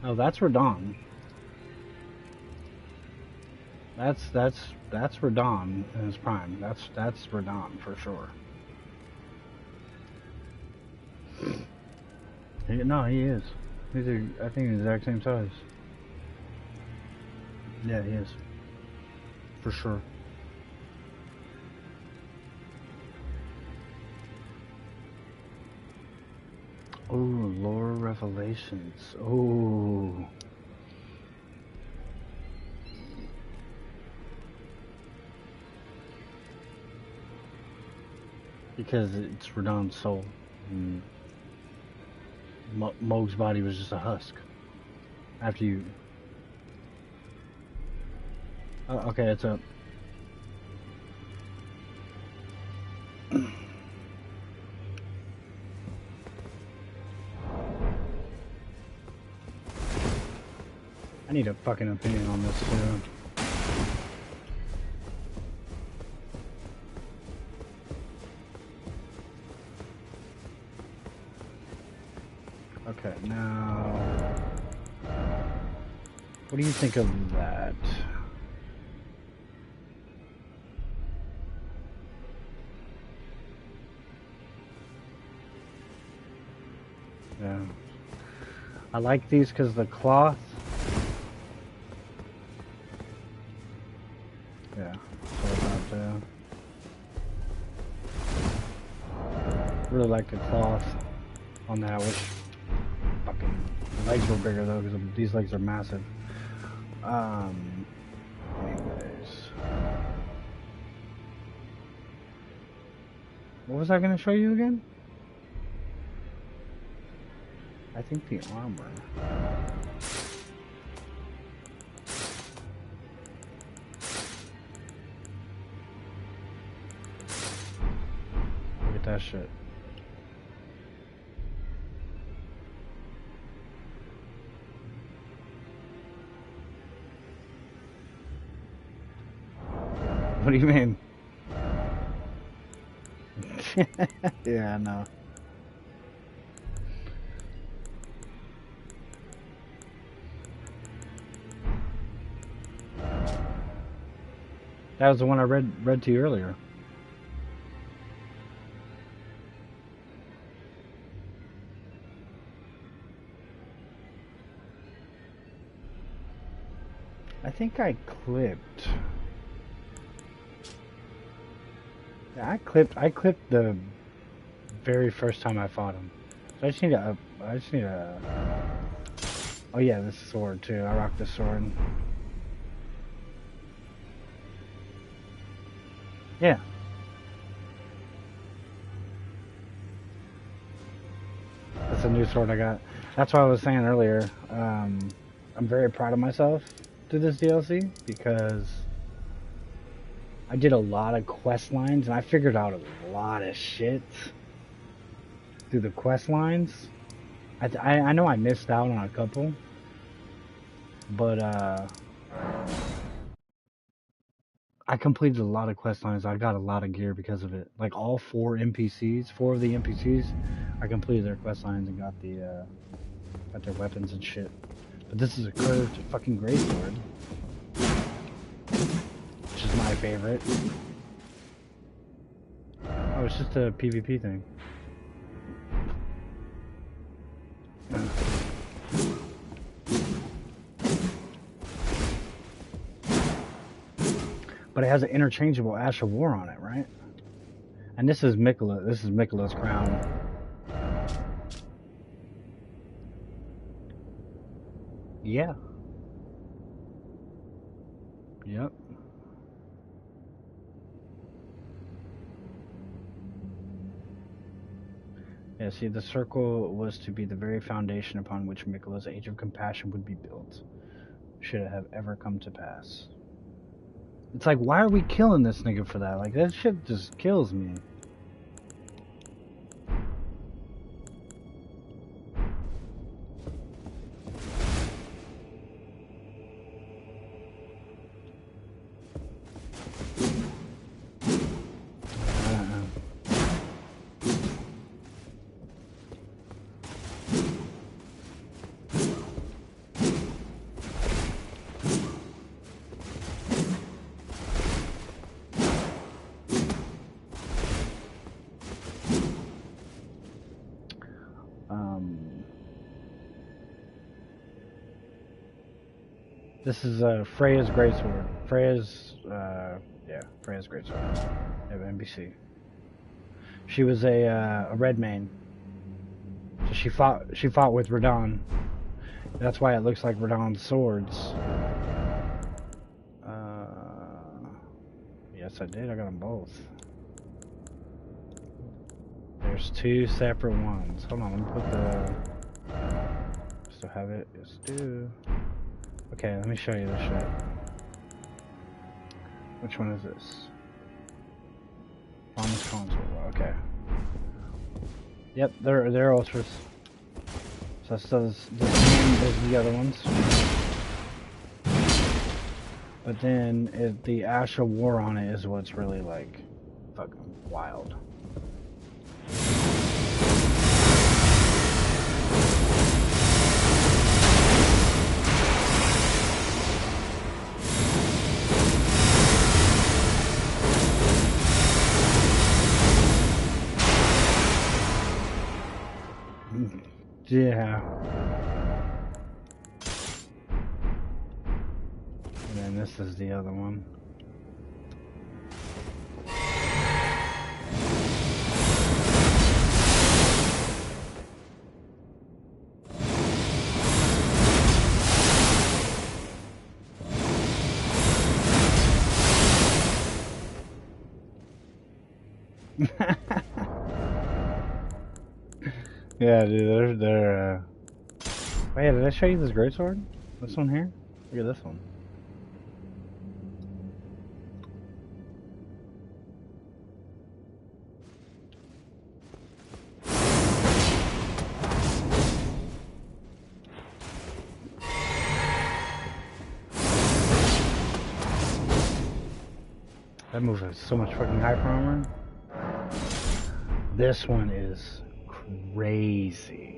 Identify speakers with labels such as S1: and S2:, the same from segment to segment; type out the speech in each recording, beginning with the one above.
S1: Oh, that's Radon. That's Radon in his prime. That's Radon for sure. No, he is. He's I think the exact same size. Yeah, he is. For sure. Oh, lore revelations. Oh. Because it's Radon's soul. And Moog's body was just a husk. After you... okay, it's up. I need a fucking opinion on this too. Okay, now... What do you think of that? Yeah. I like these because the cloth. Yeah, so about really like the cloth on that, which fucking the legs were bigger though because these legs are massive. Anyways, what was I gonna show you again? I think the armor. Look at that shit. What do you mean? Yeah, I know. That was the one I read to you earlier. I think I clipped. Yeah, I clipped the very first time I fought him. So I just need a. Oh yeah, this sword too. I rock this sword. Yeah. That's a new sword I got. That's what I was saying earlier. I'm very proud of myself through this DLC because I did a lot of quest lines and I figured out a lot of shit through the quest lines. I know I missed out on a couple, but I completed a lot of quest lines. I got a lot of gear because of it. Like all four of the NPCs, I completed their quest lines and got their weapons and shit. But this is a curved fucking greatsword, which is my favorite. Oh, it's just a PvP thing. But it has an interchangeable Ash of War on it, right? And this is Mikola. This is Mikola's crown. Yeah. Yep. Yeah, see, the circle was to be the very foundation upon which Mikola's Age of Compassion would be built, should it have ever come to pass. It's like, why are we killing this nigga for that? Like, that shit just kills me. This is Freya's greatsword. Freya's, yeah, Freya's greatsword. At NBC. She was a red main. So she fought with Radahn. That's why it looks like Radahn's swords. Yes, I did. I got them both. There's two separate ones. Hold on, let me put the... Still have it? Yes, do. Okay, let me show you this shit. Which one is this? Farmer's console. Okay. Yep, they're ultras. So the same as the other ones. But then the actual war on it is what's really like fucking wild. Yeah. And then this is the other one. Yeah, dude, they're Wait, did I show you this greatsword? This one here? Look at this one. That move has so much fucking hyper armor. This one is crazy.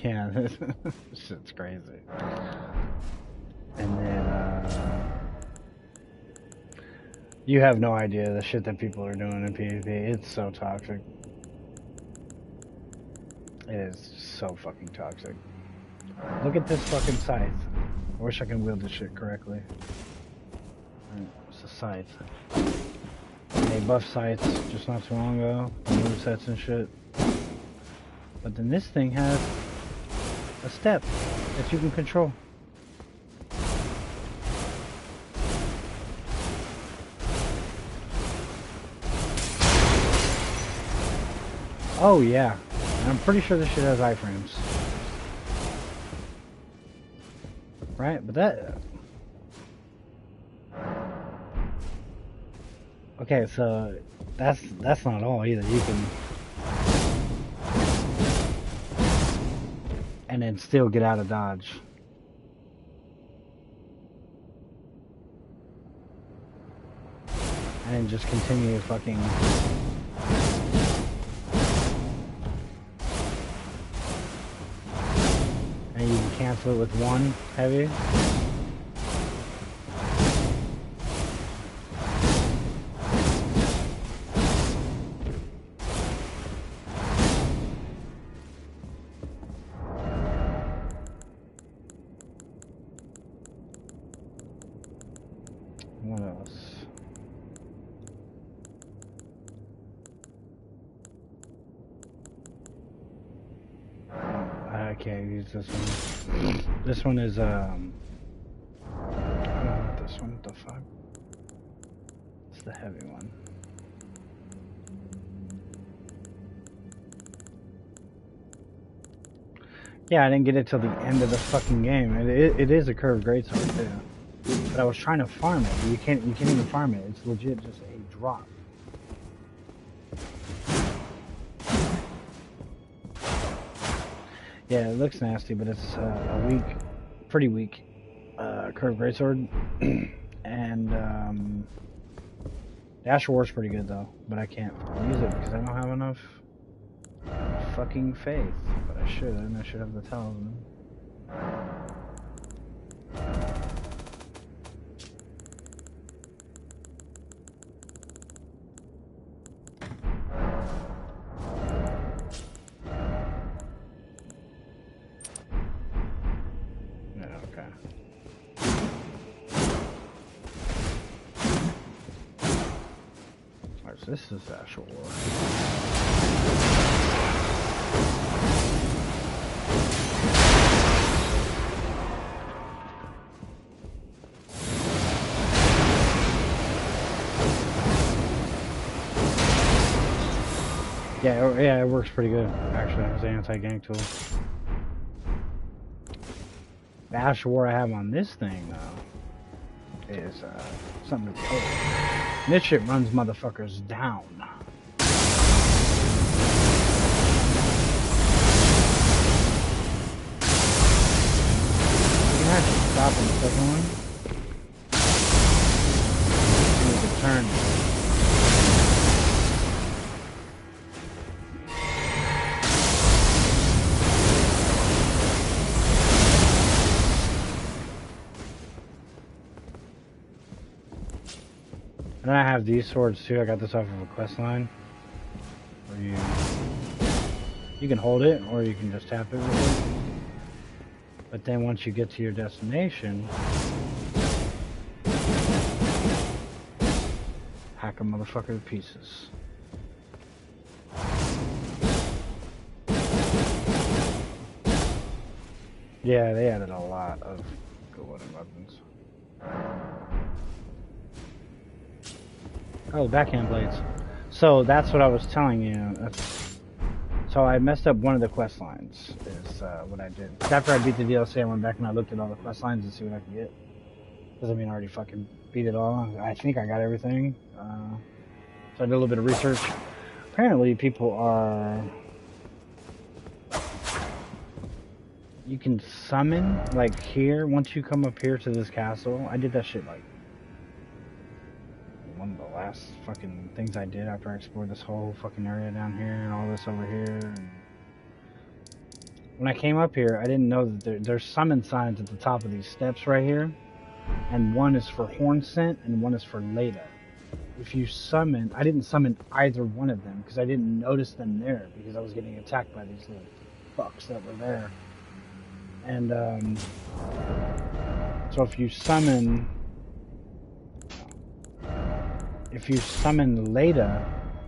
S1: Yeah, this shit's crazy. And then, you have no idea the shit that people are doing in PvP. It's so toxic. It is so fucking toxic. Look at this fucking scythe. I wish I could wield this shit correctly. It's a scythe. They buffed scythes just not too long ago. Movesets and shit. But then this thing has a step that you can control. Oh yeah, I'm pretty sure this shit has iframes. Right, but that... Okay, so that's not all either. You can... And then still get out of dodge. And then just continue fucking... And you can cancel it with one heavy. What else? I can't use this one. This one is, I don't know what this one, what the fuck? It's the heavy one. Yeah, I didn't get it till the end of the fucking game. It is a curved greatsword too. But I was trying to farm it. You can't even farm it. It's legit just a drop. Yeah, it looks nasty, but it's a weak, pretty weak curved greatsword. And the Astral War's pretty good though, but I can't use it because I don't have enough fucking faith, but I shouldn't. I should have the talisman. This is actual war. Yeah, it works pretty good, actually, as an anti-gank tool. The actual war I have on this thing, though, is something to kill. This shit runs motherfuckers down. You can actually stop on the second one. And you can turn. And I have these swords too. I got this off of a quest line. Where you can hold it, or you can just tap it with it. But then once you get to your destination, hack a motherfucker to pieces. Yeah, they added a lot of good wooden weapons. Oh, backhand blades. So that's what I was telling you. So I messed up one of the quest lines, is what I did. After I beat the DLC, I went back and I looked at all the quest lines to see what I could get. Doesn't mean I already fucking beat it all. I think I got everything. So I did a little bit of research. Apparently people are... You can summon, like here, once you come up here to this castle. I did that shit like one of the last fucking things I did after I explored this whole fucking area down here and all this over here. And when I came up here, I didn't know that there's summon signs at the top of these steps right here, and one is for Horn Scent and one is for Leda. If you summon, I didn't summon either one of them because I didn't notice them there because I was getting attacked by these little fucks that were there. And so if you summon Leda,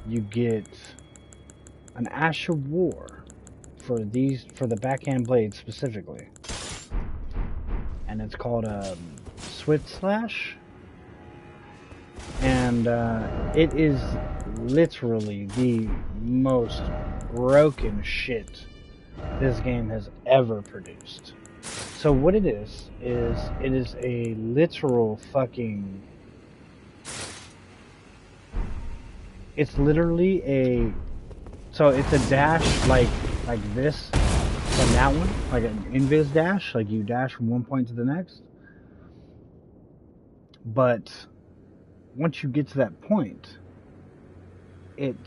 S1: you get an Ash of War for the backhand blade specifically, and it's called a Swift Slash, and it is literally the most broken shit this game has ever produced. So what it is it is a literal fucking... It's literally a... So it's a dash like this from that one, like an invis dash, like you dash from one point to the next. But once you get to that point, it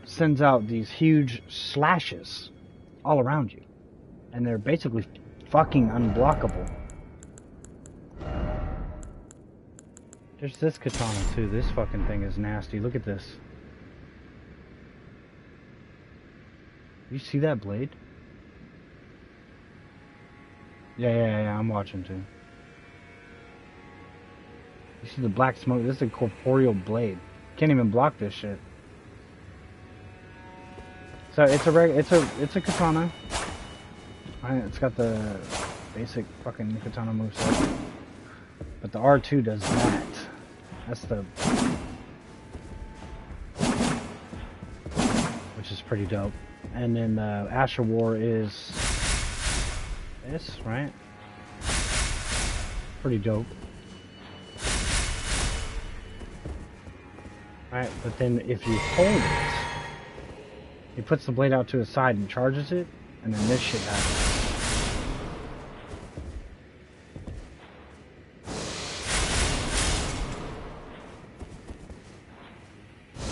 S1: sends out these huge slashes all around you, and they're basically fucking unblockable. There's this katana too. This fucking thing is nasty. Look at this. You see that blade? Yeah, I'm watching too. You see the black smoke? This is a corporeal blade. Can't even block this shit. So it's a katana. It's got the basic fucking katana moveset. But the R2 does that. That's the... Which is pretty dope. And then the Asher War is this, right? Pretty dope. Right, but then if you hold it, he puts the blade out to his side and charges it, and then this shit happens.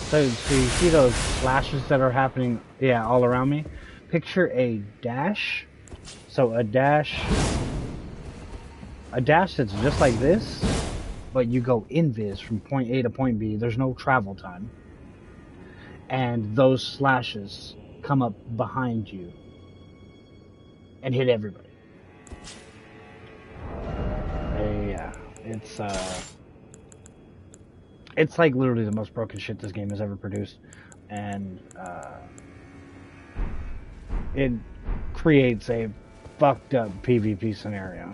S1: So you see those flashes that are happening, yeah, all around me? picture a dash. So a dash that's just like this, but you go invis from point A to point B. There's no travel time. And those slashes come up behind you and hit everybody. Yeah, it's like literally the most broken shit this game has ever produced, and it creates a fucked up PvP scenario.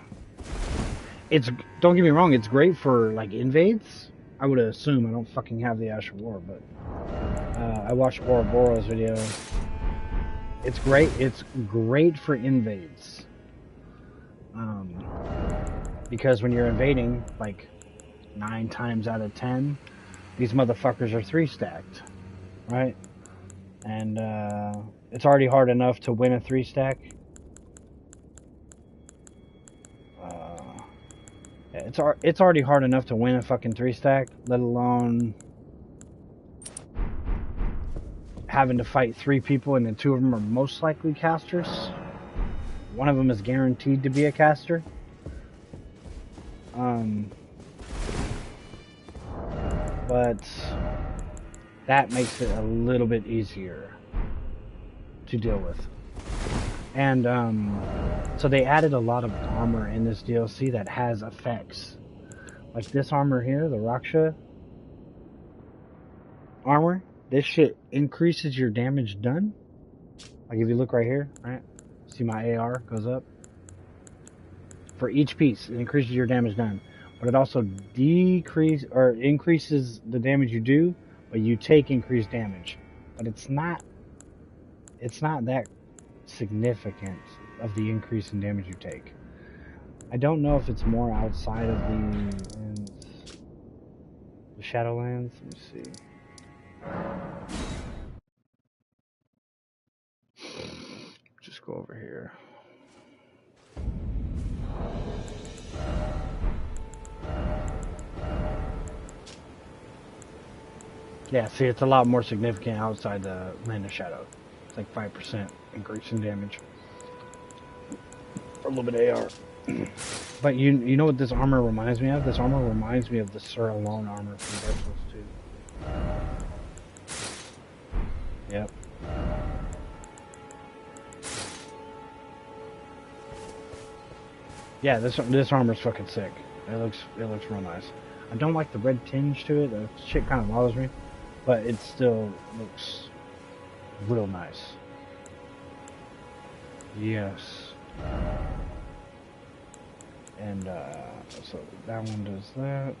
S1: Don't get me wrong, it's great for like invades. I would assume. I don't fucking have the Ash of War, but I watched Ouroboros video. It's great. It's great for invades. Because when you're invading, like 9 times out of 10, these motherfuckers are 3-stacked, right? And it's already hard enough to win a 3-stack. It's already hard enough to win a fucking 3-stack, let alone having to fight 3 people, and then 2 of them are most likely casters. One of them is guaranteed to be a caster. But that makes it a little bit easier to deal with. And so they added a lot of armor in this DLC that has effects. Like this armor here, the Raksha armor, this shit increases your damage done. Like if you look right here, right? See my AR goes up. For each piece, it increases your damage done. But it also increases the damage you do, but you take increased damage. But it's not that significant of the increase in damage you take. I don't know if it's more outside of the Shadowlands. Let me see. Just go over here. Yeah, see, it's a lot more significant outside the Land of Shadow. It's like 5% increase in damage. For a little bit of AR. But you know what this armor reminds me of? This armor reminds me of the Sur Alone armor from Dark Souls 2. Yep. Yeah, this armor's fucking sick. It looks real nice. I don't like the red tinge to it. That shit kind of bothers me. But it still looks real nice. Yes. And so that one does that.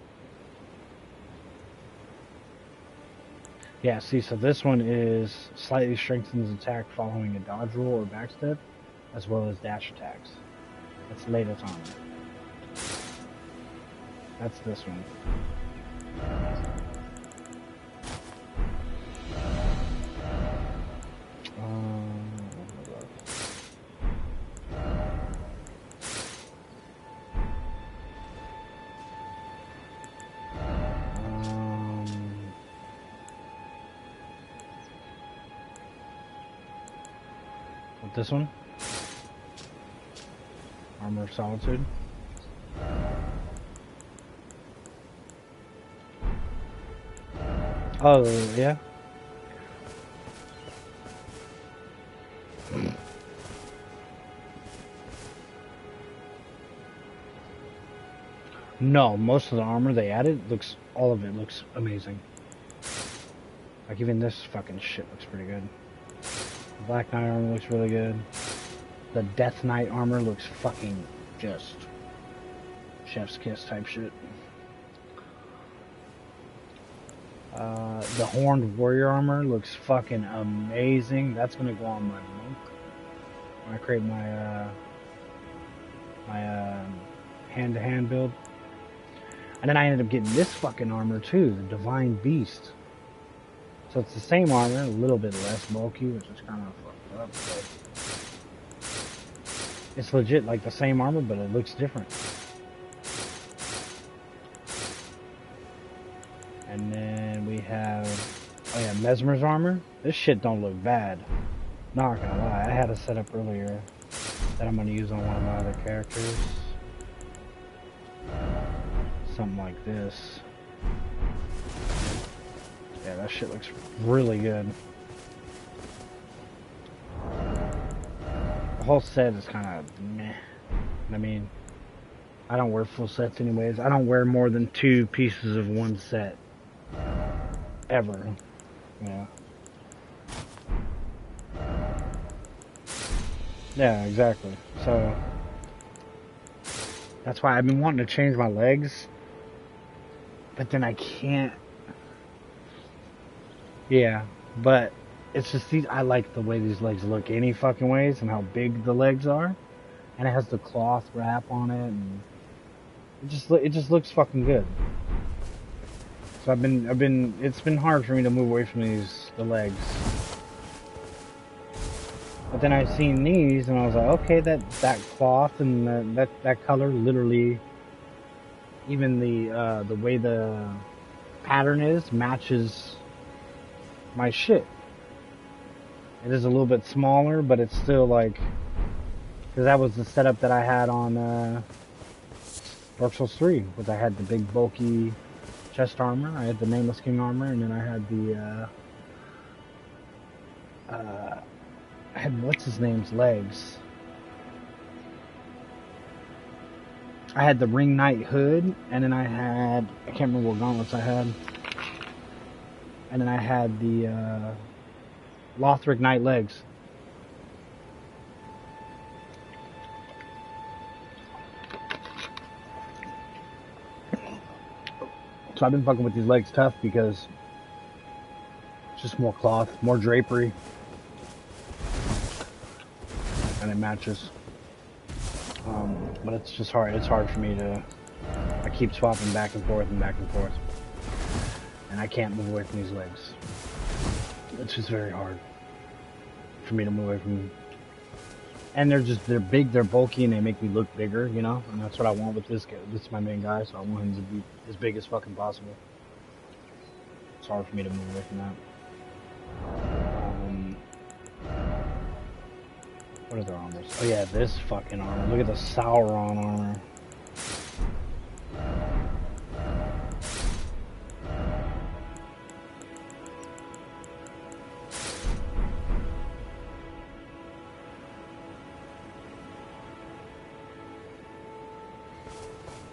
S1: Yeah, see, so this one is slightly strengthens attack following a dodge roll or backstep, as well as dash attacks. That's latest armor. That's this one. This one? Armor of Solitude. Oh, yeah? No, most of the armor they added all of it looks amazing. Like even this fucking shit looks pretty good. The Black Knight armor looks really good. The Death Knight armor looks fucking just chef's kiss type shit. The Horned Warrior armor looks fucking amazing. That's gonna go on my monk when I create my hand-to-hand build. And then I ended up getting this fucking armor too, the Divine Beast. So it's the same armor, a little bit less bulky, which is kind of fucked up, but it's legit like the same armor, but it looks different. And then we have, oh yeah, Mesmer's armor. This shit don't look bad. Not gonna lie, I had a setup earlier that I'm gonna use on one of my other characters. Something like this. Yeah, that shit looks really good. The whole set is kind of meh. I mean, I don't wear full sets anyways. I don't wear more than 2 pieces of one set. Ever. Yeah. Yeah, exactly. So, that's why I've been wanting to change my legs. But then I can't. Yeah, but it's just these. I like the way these legs look any fucking ways and how big the legs are. And it has the cloth wrap on it, and it just looks fucking good. So it's been hard for me to move away from the legs. But then I seen these, and I was like, okay, that cloth and that color, literally, even the way the pattern is matches my shit. It is a little bit smaller, but it's still like, because that was the setup that I had on Dark Souls 3, which I had the big bulky chest armor, I had the Nameless King armor, and then I had the I had what's his name's legs. I had the Ring Knight hood, and then I can't remember what gauntlets I had. And then I had the Lothric Knight legs. So I've been fucking with these legs tough because it's just more cloth, more drapery. And it matches. But it's just hard. It's hard for me to. I keep swapping back and forth and back and forth. And I can't move away from these legs. It's just very hard for me to move away from them. And they're big, they're bulky, and they make me look bigger, you know? And that's what I want with this guy. This is my main guy, so I want him to be as big as fucking possible. It's hard for me to move away from that. What are their armors? Oh yeah, this fucking armor. Look at the Sauron armor.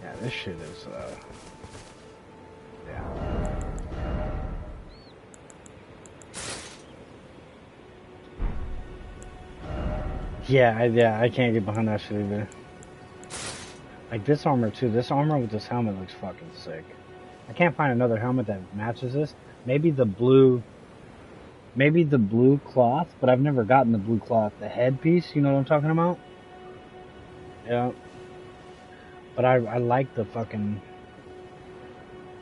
S1: Yeah, this shit is, yeah. Yeah, I can't get behind that shit either. Like this armor too. This armor with this helmet looks fucking sick. I can't find another helmet that matches this. Maybe the blue cloth, but I've never gotten the blue cloth. The headpiece, you know what I'm talking about? Yeah. But I like the fucking.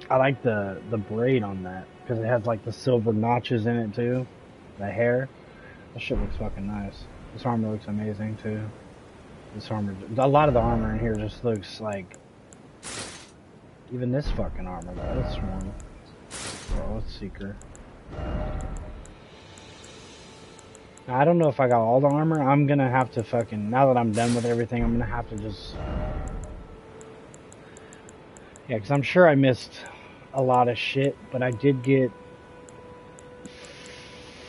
S1: I like the braid on that because it has like the silver notches in it too. The hair. That shit looks fucking nice. This armor looks amazing too. This armor, a lot of the armor in here just looks like. Even this fucking armor, though. This one. Oh, it's Seeker. Now, I don't know if I got all the armor. I'm gonna have to fucking. Now that I'm done with everything, I'm gonna have to just. Yeah, because I'm sure I missed a lot of shit, but I did get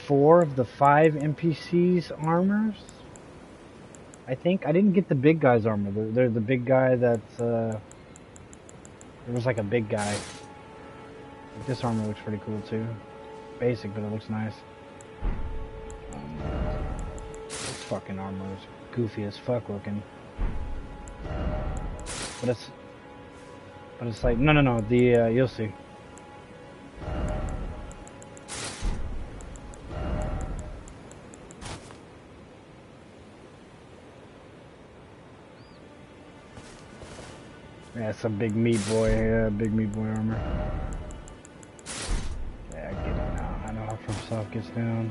S1: 4 of the 5 NPCs armors. I think I didn't get the big guy's armor. They're the big guy that's there was like a big guy. Like this armor looks pretty cool too. Basic, but it looks nice. This fucking armor is goofy as fuck looking. But it's like no. The you'll see. Yeah, it's a big meat boy. Yeah, big meat boy armor. Yeah, I get it now. I know how From Soft gets down.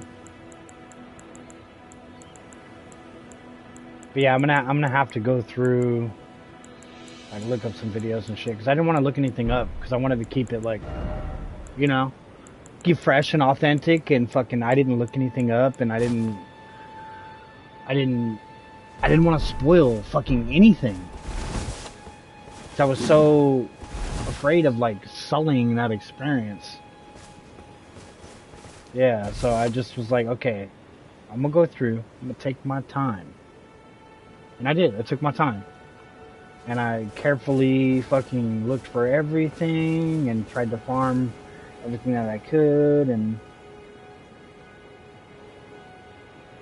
S1: But yeah, I'm gonna have to go through, like, look up some videos and shit, because I didn't want to look anything up, because I wanted to keep it like, you know, keep fresh and authentic, and fucking I didn't look anything up, and I didn't I didn't want to spoil fucking anything. I was so afraid of like sullying that experience. Yeah, so I just was like, okay, I'm gonna go through, I'm gonna take my time. And I did, I took my time. And I carefully fucking looked for everything and tried to farm everything that I could, and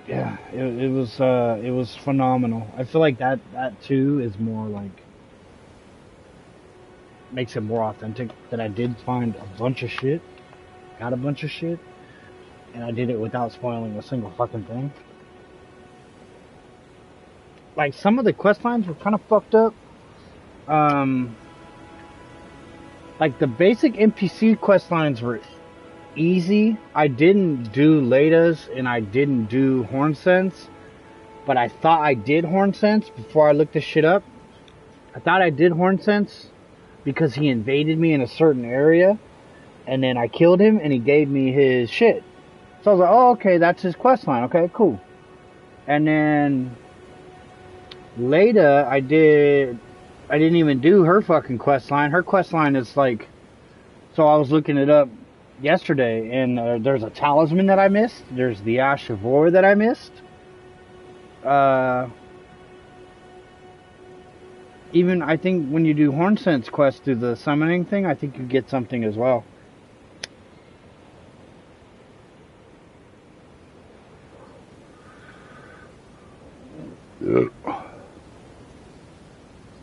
S1: yeah, it was phenomenal. I feel like that too is more like, makes it more authentic, that I did find a bunch of shit, got a bunch of shit, and I did it without spoiling a single fucking thing. Like, some of the quest lines were kind of fucked up. Like, the basic NPC quest lines were easy. I didn't do Leda's and I didn't do Horn Sense, but I thought I did Horn Sense before I looked this shit up. I thought I did Horn Sense because he invaded me in a certain area, and then I killed him and he gave me his shit. So I was like, oh, okay, that's his quest line. Okay, cool. And then Leda, I didn't even do her fucking quest line. Her quest line is like, so I was looking it up yesterday, and there's a talisman that I missed. There's the Ash of War that I missed. Even, I think when you do Horn Sense quest through the summoning thing, I think you get something as well.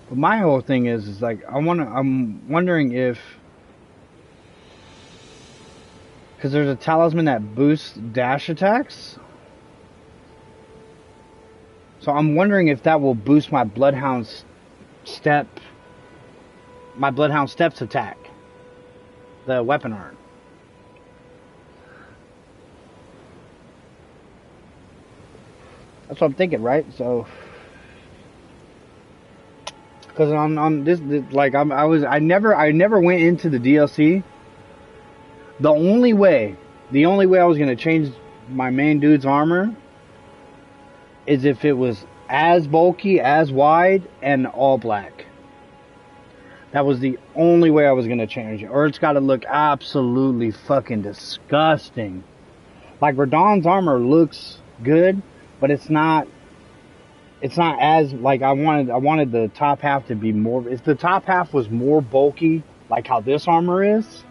S1: But my whole thing is like, I'm wondering if, because there's a talisman that boosts dash attacks. So I'm wondering if that will boost my Bloodhound Steps attack. The weapon art. That's what I'm thinking, right? So, because on this, like, I never went into the DLC. The only way I was gonna change my main dude's armor is if it was as bulky, as wide, and all black. That was the only way I was gonna change it. Or it's gotta look absolutely fucking disgusting. Like, Radahn's armor looks good, but it's not as, like, I wanted the top half to be more, if the top half was more bulky, like how this armor is,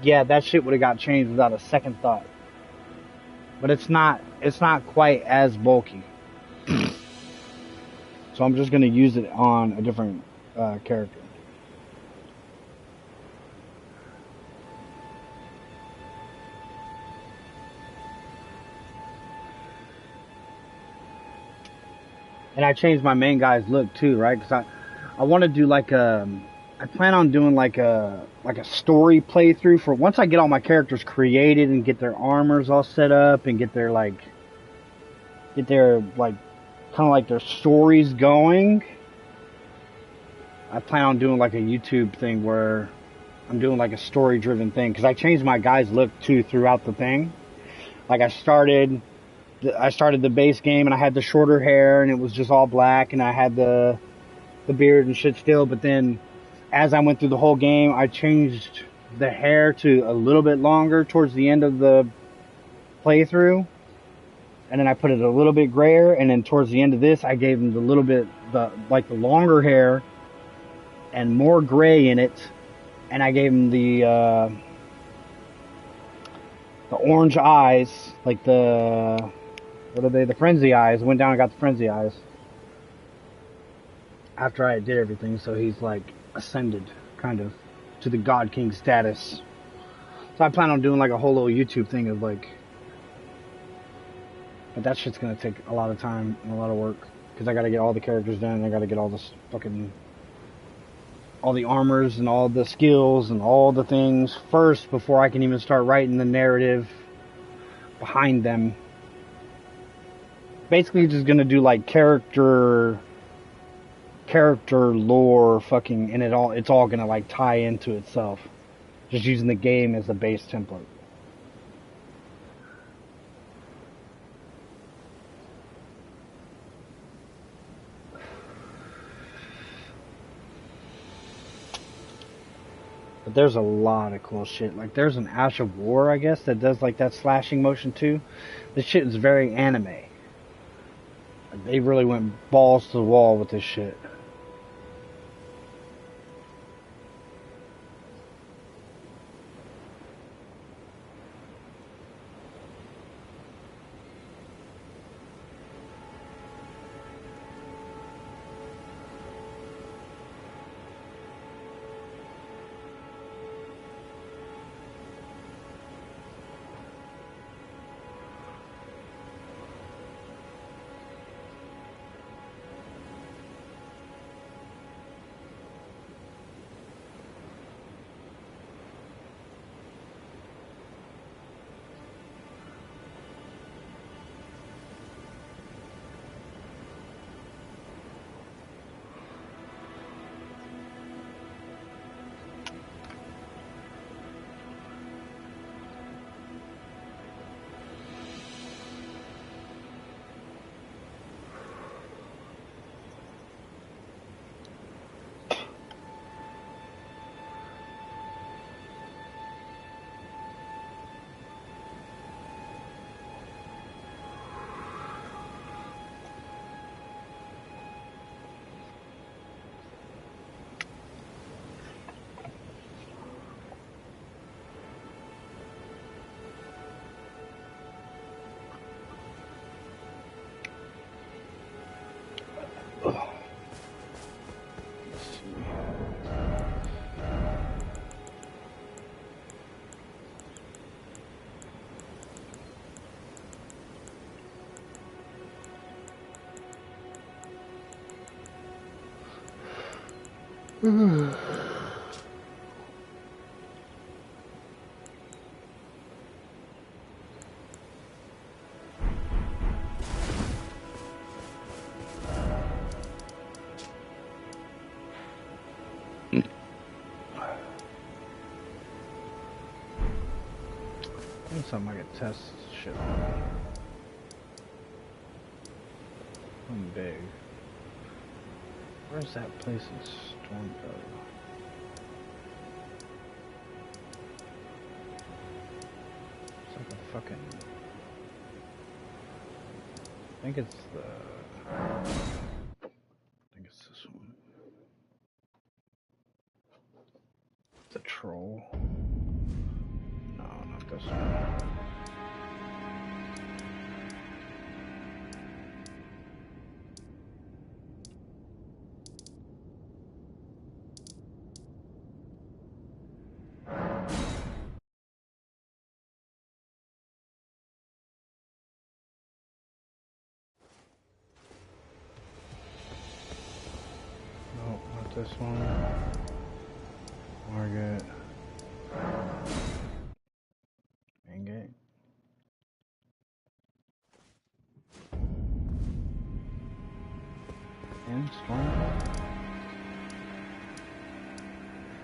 S1: yeah, that shit would have got changed without a second thought. But it's not quite as bulky. So I'm just gonna use it on a different character. And I changed my main guy's look too, right? Because I want to do like I plan on doing like a story playthrough for once I get all my characters created and get their armors all set up and get their kind of like their stories going. I plan on doing like a YouTube thing where I'm doing like a story driven thing, because I changed my guy's look too throughout the thing. Like, I started the base game and I had the shorter hair and it was just all black, and I had the beard and shit still, but then as I went through the whole game, I changed the hair to a little bit longer towards the end of the playthrough, and then I put it a little bit grayer, and then towards the end of this, I gave him the longer hair and more gray in it, and I gave him the orange eyes, like the frenzy eyes. Went down and got the frenzy eyes after I did everything, so he's like ascended kind of to the God King status. So I plan on doing like a whole little YouTube thing of like, but that shit's gonna take a lot of time and a lot of work, because I gotta get all the characters done, and I gotta get all this fucking, all the armors and all the skills and all the things first before I can even start writing the narrative behind them. Basically just gonna do like character lore fucking, and it's all gonna like tie into itself, just using the game as the base template. But there's a lot of cool shit. Like there's an Ash of War, I guess, that does like that slashing motion too. This shit is very anime. They really went balls to the wall with this shit. Something I could test shit on. I'm big. Where's that place in Stormville? It's like a fucking... I think it's this one. It's a troll. No, not this one. This one, Margaret, main gate. And Stormville?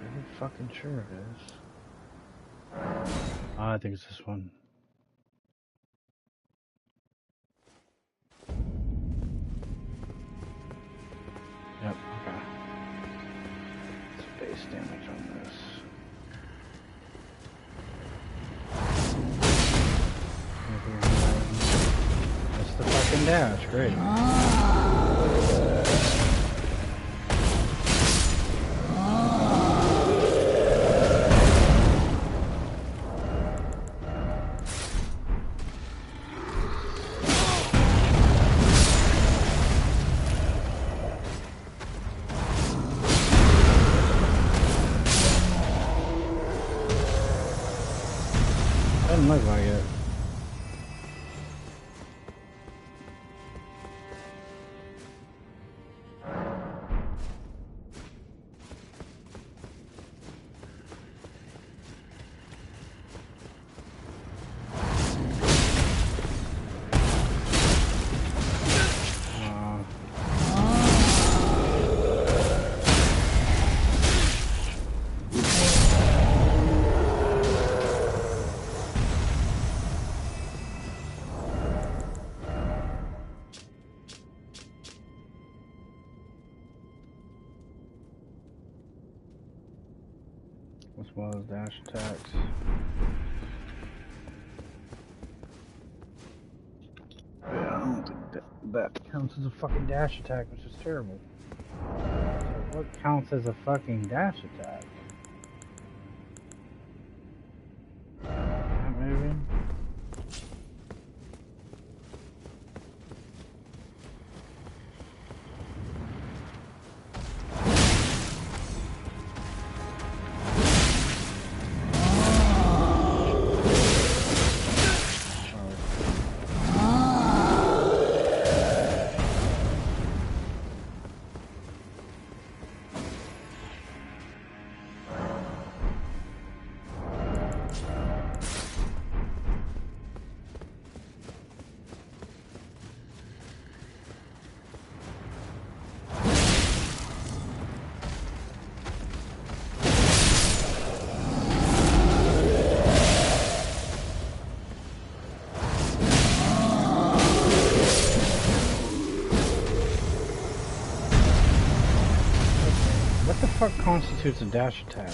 S1: Pretty fucking sure it is. I think it's this one. Yep, okay. Base damage on this. That's the fucking dash, great. Doesn't look like it. as well as dash attacks. Yeah, I don't think that counts as a fucking dash attack, which is terrible. So what counts as a fucking dash attack? That maybe? What the fuck constitutes a dash attack?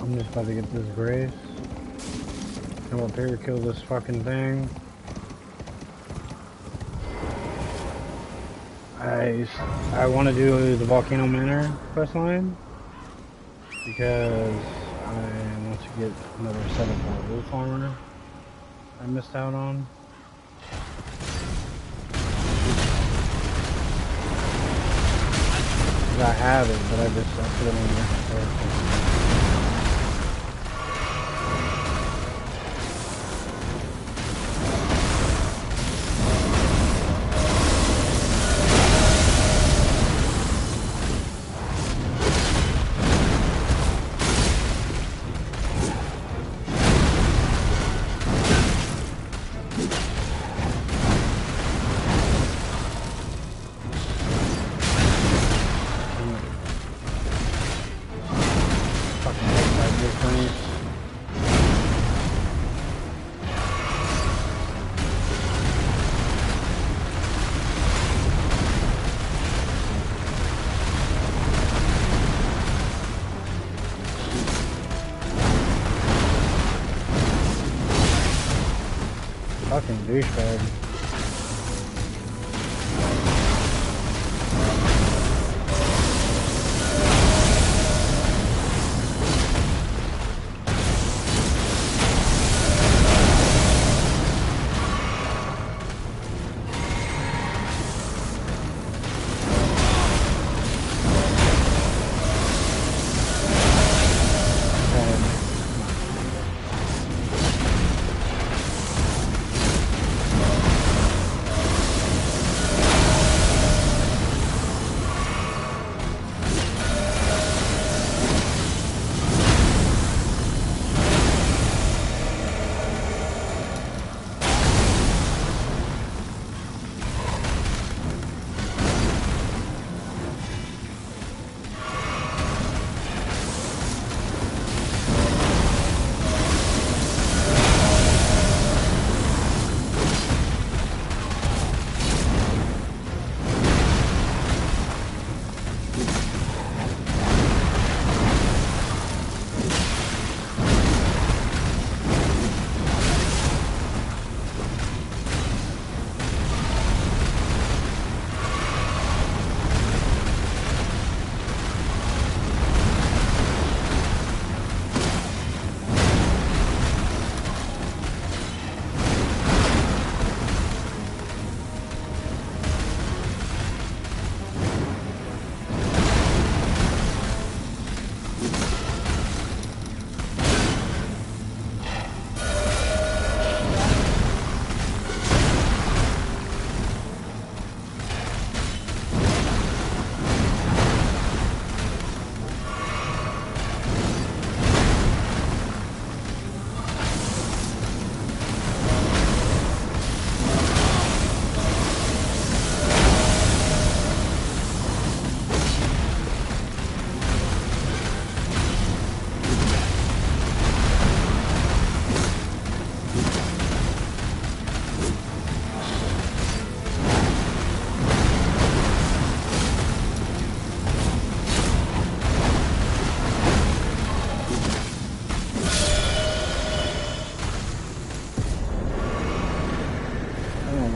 S1: I'm just about to get this grace. Come up here, kill this fucking thing. I want to do the Volcano Manor quest line because I want to get another set of wolf armor I missed out on. I have it, but I put it on the character. Fucking douchebag.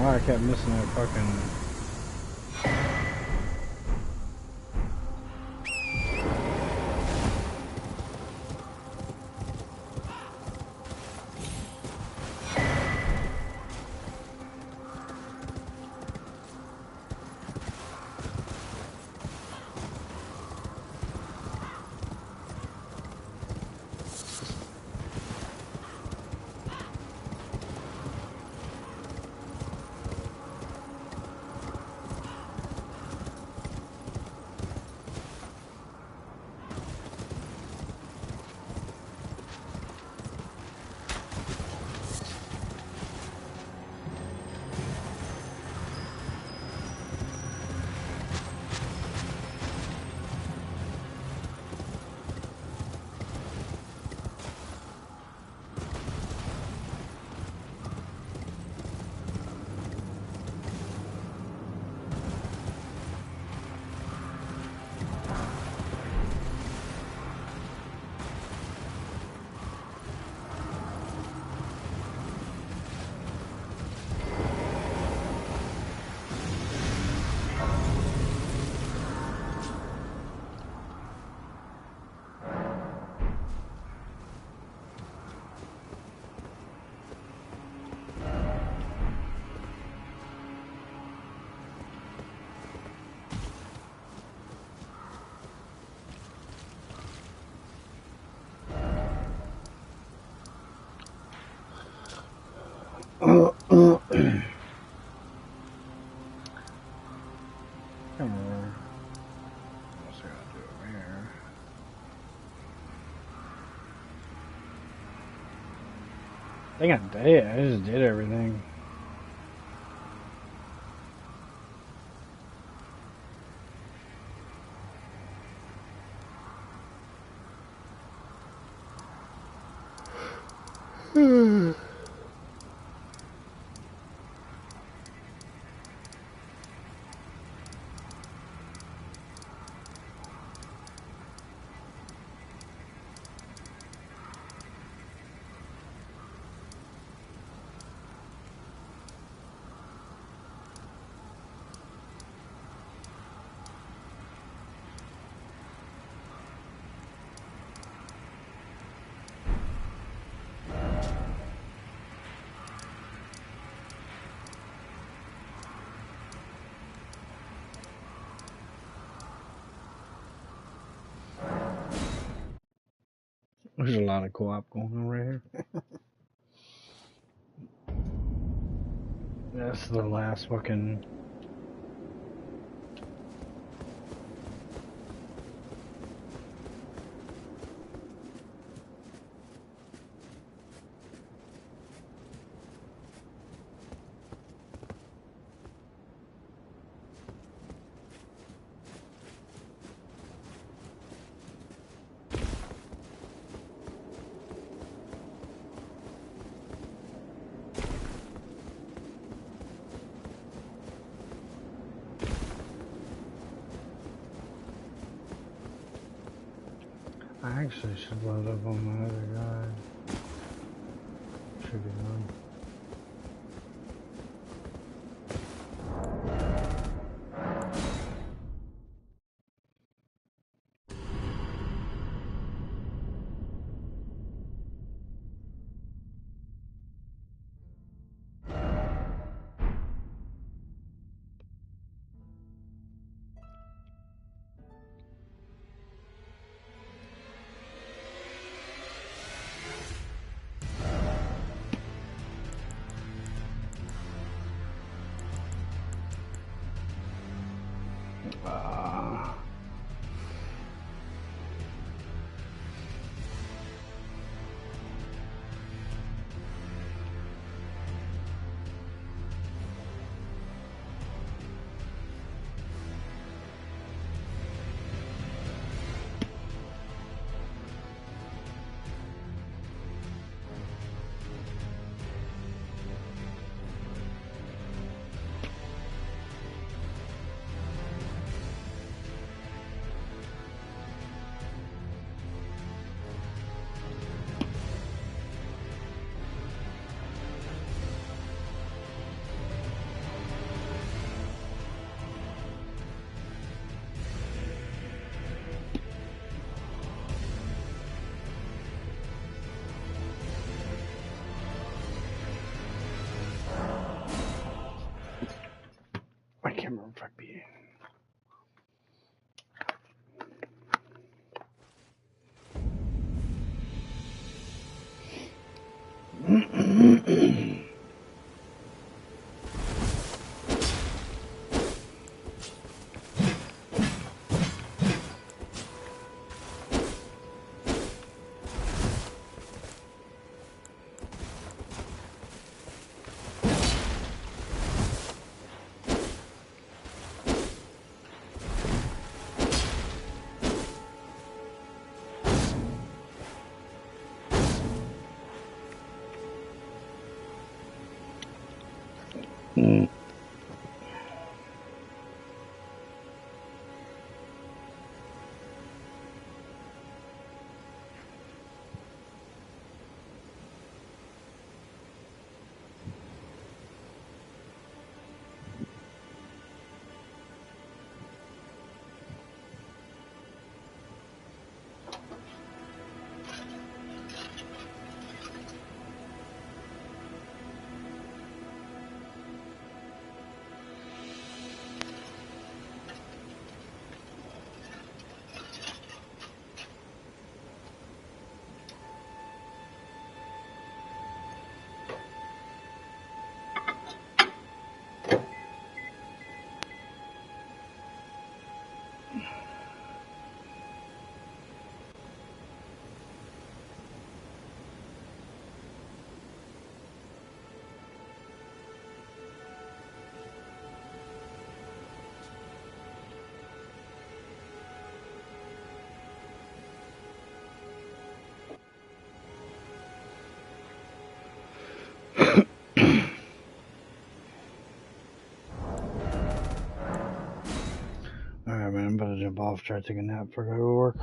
S1: I kept missing that fucking... can't remember what else I gotta do over here. I think I did. I just did everything. There's a lot of co-op going on right here. That's the last fucking... I actually should load up on my other guy. Should be done. I can't remember if I beat it. Alright, man, I'm about to jump off, try to take a nap before I go to work.